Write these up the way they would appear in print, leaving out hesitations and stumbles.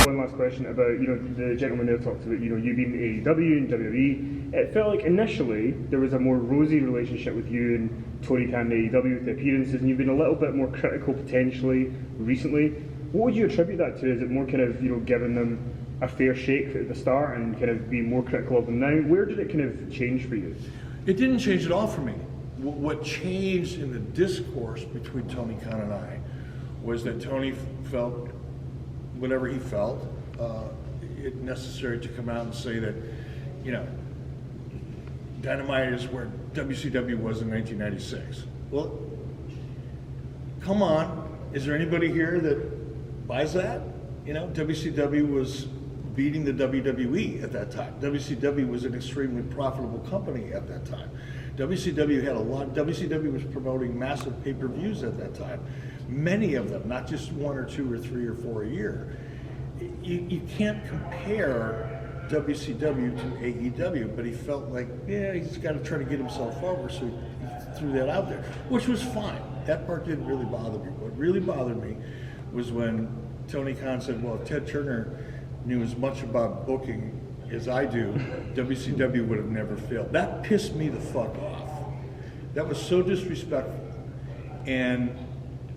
one last question about, the gentleman there talked about, you being in AEW and WWE. It felt like initially there was a more rosy relationship with you and Tony Khan and AEW with the appearances, and you've been a little bit more critical potentially recently. What would you attribute that to? Is it more kind of, giving them a fair shake at the start and kind of being more critical of them now? Where did it kind of change for you? It didn't change at all for me. What changed in the discourse between Tony Khan and I was that Tony felt whatever he felt it necessary to come out and say that, Dynamite is where WCW was in 1996. Well, come on, is there anybody here that buys that? WCW was beating the WWE at that time. WCW was an extremely profitable company at that time. WCW was promoting massive pay-per-views at that time. Many of them, not just 1 or 2 or 3 or 4 a year. You can't compare WCW to AEW, but he felt like, he's got to try to get himself over, so he threw that out there, which was fine. That part didn't really bother me. What really bothered me was when Tony Khan said, well, if Ted Turner knew as much about booking as I do, WCW would have never failed. That pissed me the fuck off. That was so disrespectful. And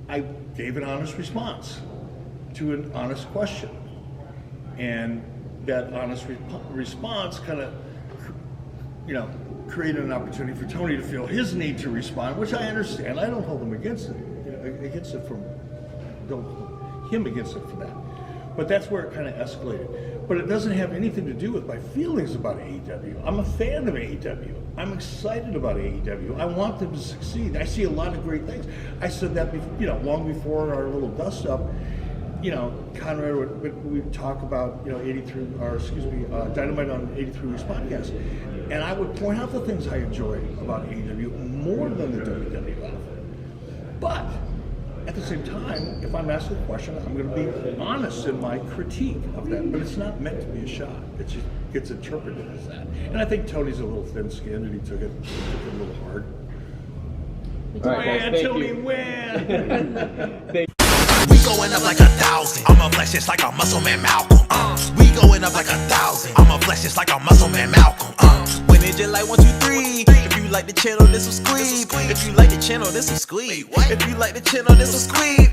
I gave an honest response to an honest question. And that honest response kind of, created an opportunity for Tony to feel his need to respond, which I understand. I don't hold him against it. Don't hold him against it for that. But that's where it kind of escalated. But it doesn't have anything to do with my feelings about AEW. I'm a fan of AEW. I'm excited about AEW. I want them to succeed. I see a lot of great things. I said that, long before our little dust up. Conrad would talk about, Dynamite on 83 Weeks podcast. And I would point out the things I enjoy about AEW more than the WWE. But at the same time, if I'm asked a question, I'm going to be honest in my critique of that. But it's not meant to be a shot. It just gets interpreted as that. And I think Tony's a little thin-skinned, and he took it a little hard. Tony, win! We going up like 1,000. I'ma flex just like a muscle man Malcolm. We going up like 1,000. I'ma flex just like a muscle man Malcolm. When it just like 1, 2, 3. If you like the channel, this will squeeze. If you like the channel, this will squeeze. If you like the channel, this will squeeze.